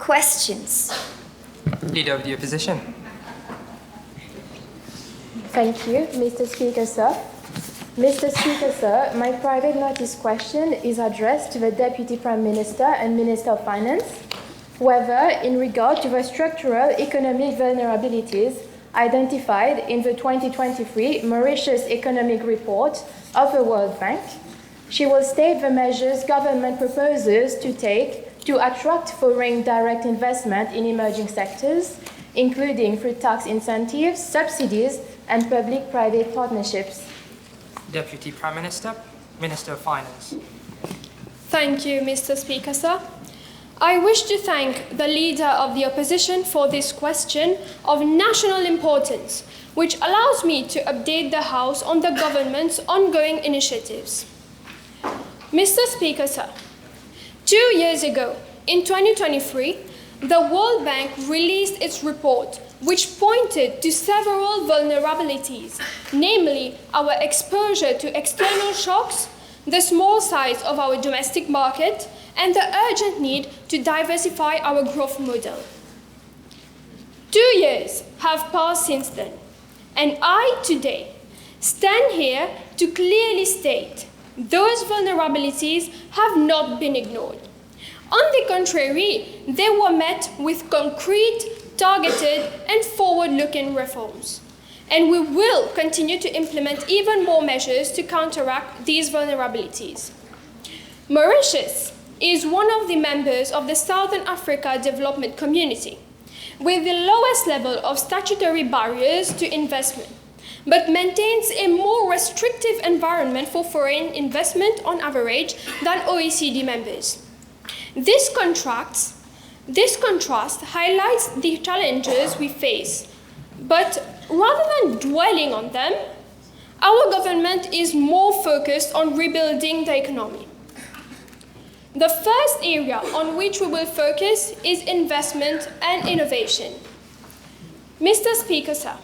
questions. Leader of the Opposition. Thank you, Mr. Speaker, sir. Mr. Speaker, sir, my private notice question is addressed to the Deputy Prime Minister and Minister of Finance, whether, in regard to the structural economic vulnerabilities identified in the 2023 Mauritius Economic Report of the World Bank, she will state the measures government proposes to take to attract foreign direct investment in emerging sectors, including through tax incentives, subsidies, and public-private partnerships. Deputy Prime Minister, Minister of Finance. Thank you, Mr. Speaker, sir. I wish to thank the Leader of the Opposition for this question of national importance, which allows me to update the House on the government's ongoing initiatives. Mr. Speaker, sir, 2 years ago, in 2023, the World Bank released its report, which pointed to several vulnerabilities, namely our exposure to external shocks, the small size of our domestic market, and the urgent need to diversify our growth model. 2 years have passed since then, and I today stand here to clearly state those vulnerabilities have not been ignored. On the contrary, they were met with concrete, targeted, and forward-looking reforms. And we will continue to implement even more measures to counteract these vulnerabilities. Mauritius is one of the members of the Southern Africa Development Community, with the lowest level of statutory barriers to investment, but maintains a more restrictive environment for foreign investment on average than OECD members. This contrast highlights the challenges we face, but rather than dwelling on them, our government is more focused on rebuilding the economy. The first area on which we will focus is investment and innovation. Mr. Speaker, sir,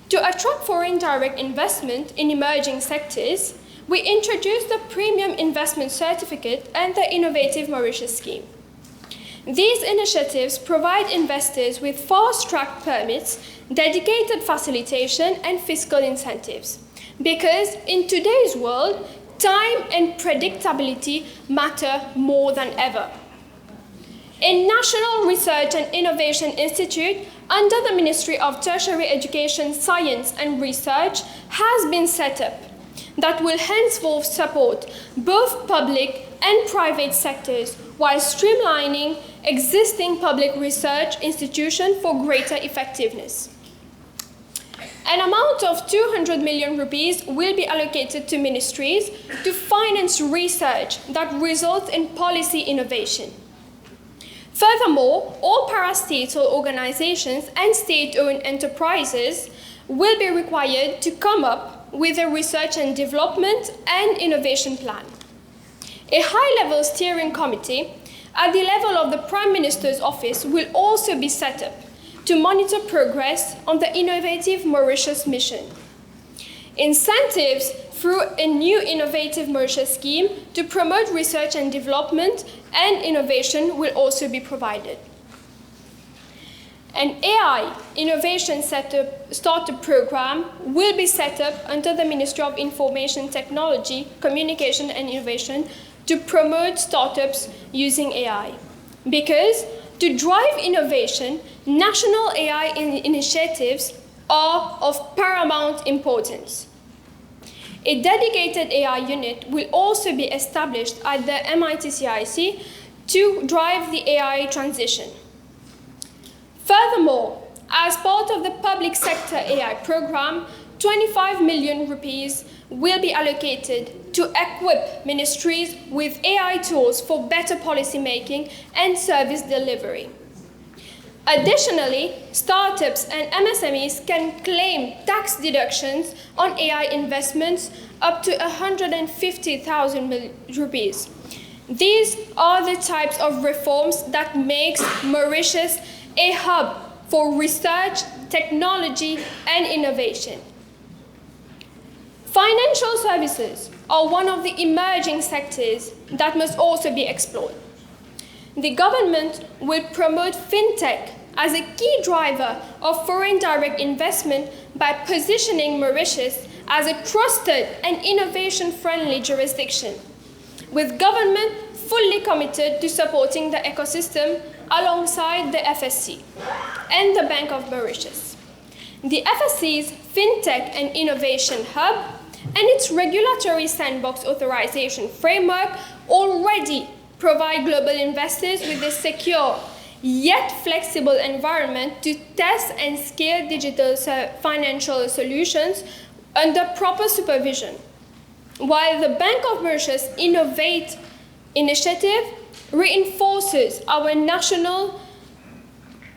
to attract foreign direct investment in emerging sectors, we introduced the Premium Investment Certificate and the Innovative Mauritius Scheme. These initiatives provide investors with fast-track permits, dedicated facilitation, and fiscal incentives. Because in today's world, time and predictability matter more than ever. A National Research and Innovation Institute under the Ministry of Tertiary Education, Science and Research has been set up that will henceforth support both public and private sectors while streamlining existing public research institutions for greater effectiveness. An amount of 200 million rupees will be allocated to ministries to finance research that results in policy innovation. Furthermore, all parastatal organizations and state-owned enterprises will be required to come up with a research and development and innovation plan. A high-level steering committee at the level of the Prime Minister's office will also be set up to monitor progress on the Innovative Mauritius mission. Incentives through a new Innovative Mauritius scheme to promote research and development and innovation will also be provided. An AI innovation startup program will be set up under the Ministry of Information Technology, Communication and Innovation to promote startups using AI. Because to drive innovation, national AI initiatives are of paramount importance. A dedicated AI unit will also be established at the MIT-CIC to drive the AI transition. Furthermore, as part of the public sector AI program, 25 million rupees will be allocated to equip ministries with AI tools for better policy making and service delivery. Additionally, startups and MSMEs can claim tax deductions on AI investments up to 150,000 rupees. These are the types of reforms that makes Mauritius a hub for research, technology, and innovation. Financial services are one of the emerging sectors that must also be explored. the government will promote Fintech as a key driver of foreign direct investment by positioning Mauritius as a trusted and innovation-friendly jurisdiction, with government fully committed to supporting the ecosystem alongside the FSC and the Bank of Mauritius. The FSC's Fintech and Innovation Hub and its regulatory sandbox authorization framework already provide global investors with a secure yet flexible environment to test and scale digital financial solutions under proper supervision, while the Bank of Mauritius Innovate initiative reinforces our national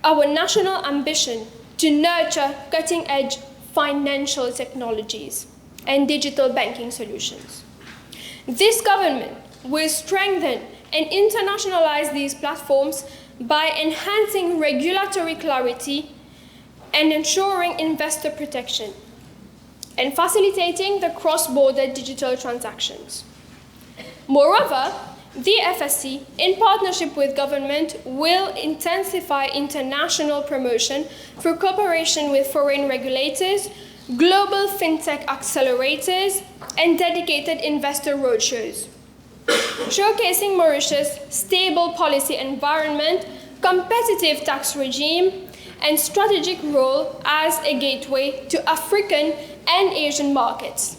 ambition to nurture cutting-edge financial technologies and digital banking solutions. This government will strengthen and internationalize these platforms by enhancing regulatory clarity and ensuring investor protection, and facilitating the cross-border digital transactions. Moreover, the FSC, in partnership with government, will intensify international promotion through cooperation with foreign regulators, global fintech accelerators, and dedicated investor roadshows, showcasing Mauritius' stable policy environment, competitive tax regime, and strategic role as a gateway to African and Asian markets.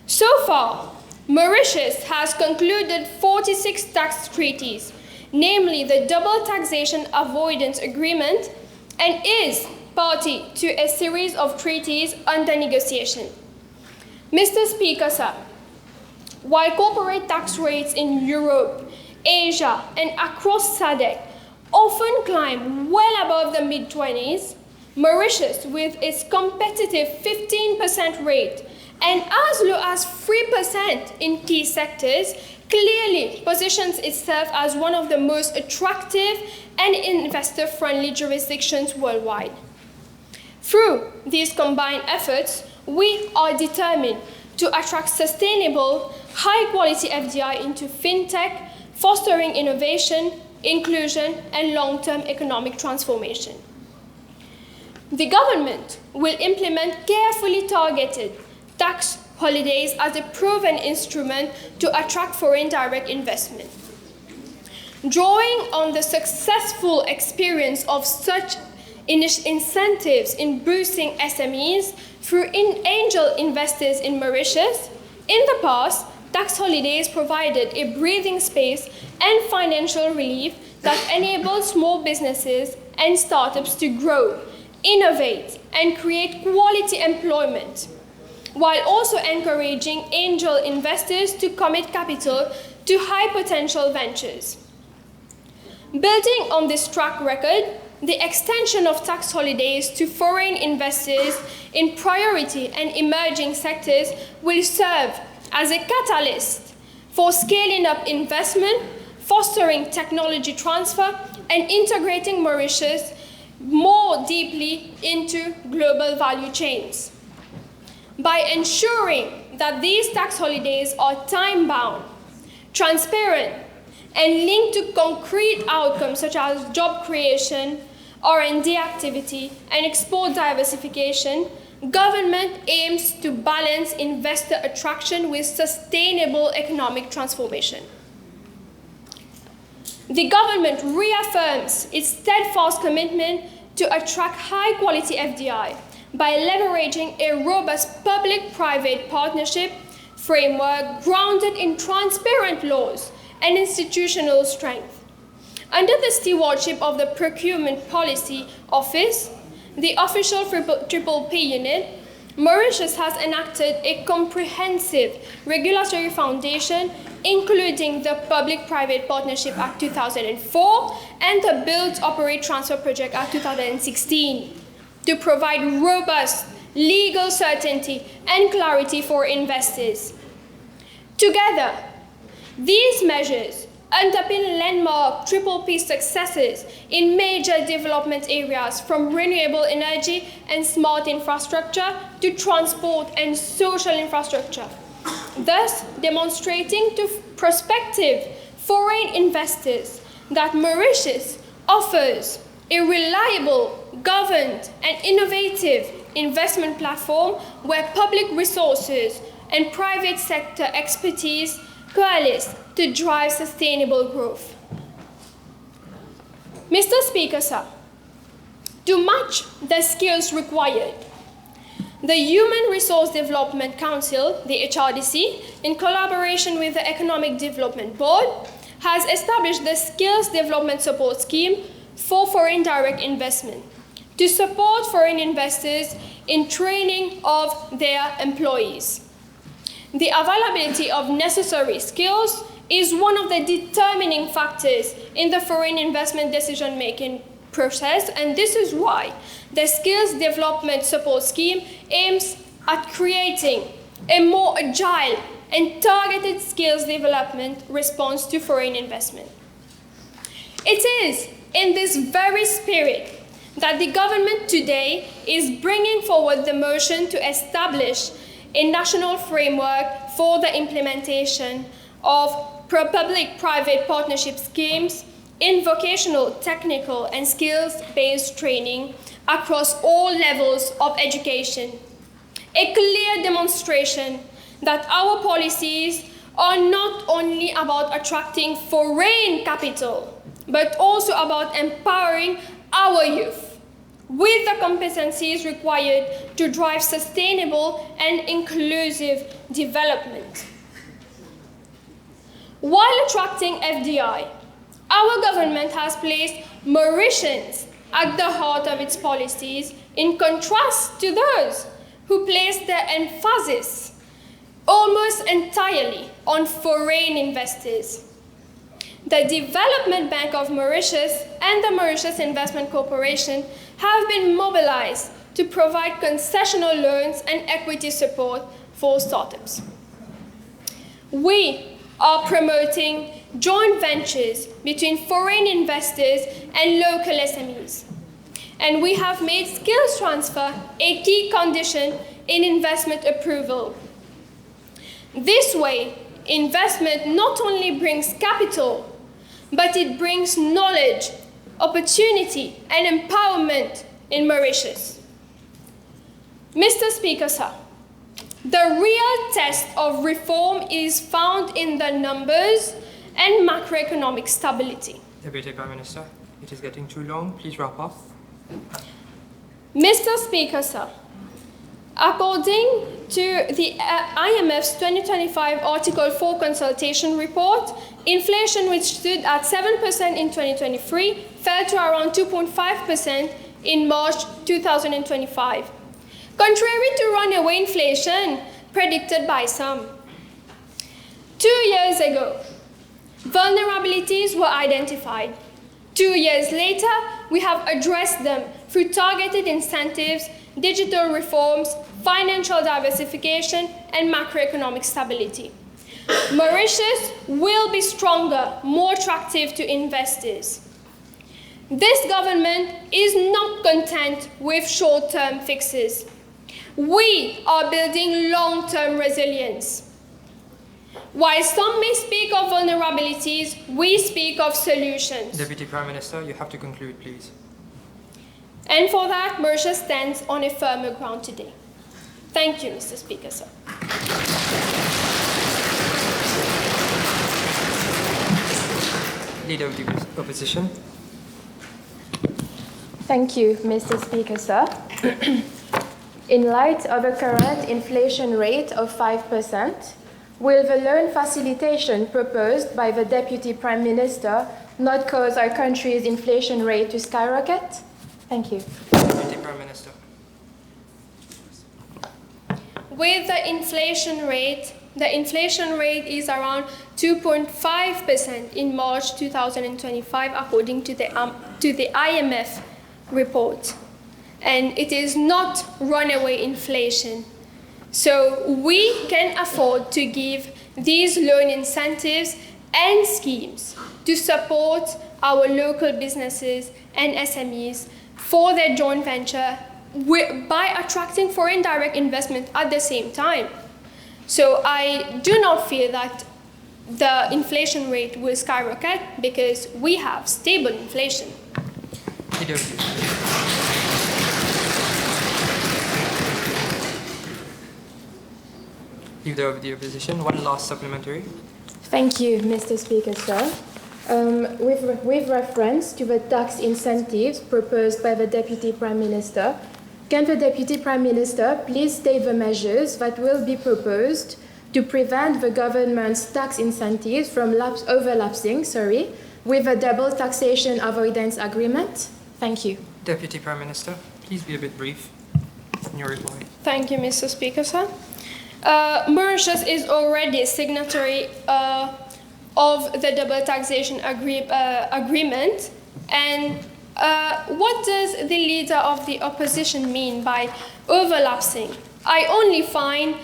So far, Mauritius has concluded 46 tax treaties, namely the Double Taxation Avoidance Agreement, and is party to a series of treaties under negotiation. Mr. Speaker, sir, while corporate tax rates in Europe, Asia, and across SADC often climb well above the mid-20s, Mauritius, with its competitive 15% rate and as low as 3% in key sectors, clearly positions itself as one of the most attractive and investor-friendly jurisdictions worldwide. Through these combined efforts, we are determined to attract sustainable, high-quality FDI into fintech, fostering innovation, inclusion, and long-term economic transformation. The government will implement carefully targeted tax holidays as a proven instrument to attract foreign direct investment. Drawing on the successful experience of such incentives in boosting SMEs through angel investors in Mauritius, in the past, tax holidays provided a breathing space and financial relief that enabled small businesses and startups to grow, innovate, and create quality employment, while also encouraging angel investors to commit capital to high-potential ventures. Building on this track record, the extension of tax holidays to foreign investors in priority and emerging sectors will serve as a catalyst for scaling up investment, fostering technology transfer, and integrating Mauritius more deeply into global value chains. By ensuring that these tax holidays are time-bound, transparent, and linked to concrete outcomes such as job creation, R&D activity, and export diversification, government aims to balance investor attraction with sustainable economic transformation. The government reaffirms its steadfast commitment to attract high-quality FDI by leveraging a robust public-private partnership framework grounded in transparent laws and institutional strength. Under the stewardship of the Procurement Policy Office, the official Triple P unit, Mauritius has enacted a comprehensive regulatory foundation, including the Public-Private Partnership Act 2004 and the Build, Operate, Transfer Project Act 2016, to provide robust legal certainty and clarity for investors. Together, these measures underpin landmark Triple P successes in major development areas from renewable energy and smart infrastructure to transport and social infrastructure, thus demonstrating to prospective foreign investors that Mauritius offers a reliable, governed, and innovative investment platform where public resources and private sector expertise coalesce to drive sustainable growth. Mr. Speaker, sir, to match the skills required, the Human Resource Development Council, the HRDC, in collaboration with the Economic Development Board, has established the Skills Development Support Scheme for foreign direct investment to support foreign investors in training of their employees. The availability of necessary skills is one of the determining factors in the foreign investment decision-making process, and this is why the Skills Development Support Scheme aims at creating a more agile and targeted skills development response to foreign investment. It is in this very spirit that the government today is bringing forward the motion to establish a national framework for the implementation of public-private partnership schemes in vocational, technical, and skills-based training across all levels of education. A clear demonstration that our policies are not only about attracting foreign capital, but also about empowering our youth with the competencies required to drive sustainable and inclusive development. While attracting FDI, our government has placed Mauritians at the heart of its policies, in contrast to those who place their emphasis almost entirely on foreign investors. The Development Bank of Mauritius and the Mauritius Investment Corporation have been mobilized to provide concessional loans and equity support for startups. We are promoting joint ventures between foreign investors and local SMEs. And we have made skills transfer a key condition in investment approval. This way, investment not only brings capital, but it brings knowledge, opportunity, and empowerment in Mauritius. Mr. Speaker, sir, the real test of reform is found in the numbers and macroeconomic stability. Deputy Prime Minister, it is getting too long. Please wrap up. Mr. Speaker, sir, according to the IMF's 2025 Article 4 consultation report, inflation, which stood at 7% in 2023, fell to around 2.5% in March 2025, contrary to runaway inflation predicted by some. 2 years ago, vulnerabilities were identified. 2 years later, we have addressed them through targeted incentives, digital reforms, financial diversification, and macroeconomic stability. Mauritius will be stronger, more attractive to investors. This government is not content with short-term fixes. We are building long-term resilience. While some may speak of vulnerabilities, we speak of solutions. Deputy Prime Minister, you have to conclude, please. And for that, Mauritius stands on a firmer ground today. Thank you, Mr. Speaker, sir. Leader of the Opposition. Thank you, Mr. Speaker, sir. In light of a current inflation rate of 5%, will the loan facilitation proposed by the Deputy Prime Minister not cause our country's inflation rate to skyrocket? Thank you. Deputy Prime Minister. With the inflation rate is around 2.5% in March 2025, according to the IMF report. And it is not runaway inflation. So we can afford to give these loan incentives and schemes to support our local businesses and SMEs for their joint venture by attracting foreign direct investment at the same time. So I do not fear that the inflation rate will skyrocket because we have stable inflation. Either of you. Leader of the opposition, one last supplementary. Thank you, Mr. Speaker, sir. With reference to the tax incentives proposed by the Deputy Prime Minister, can the Deputy Prime Minister please state the measures that will be proposed to prevent the government's tax incentives from overlapping with the double taxation avoidance agreement? Thank you. Deputy Prime Minister, please be a bit brief in your reply. Thank you, Mr. Speaker, sir. Mauritius is already a signatory of the double taxation agreement. And what does the leader of the opposition mean by overlapping? I only find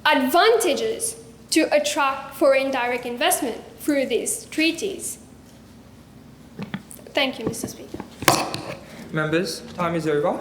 advantages to attract foreign direct investment through these treaties. Thank you, Mr. Speaker. Members, time is over.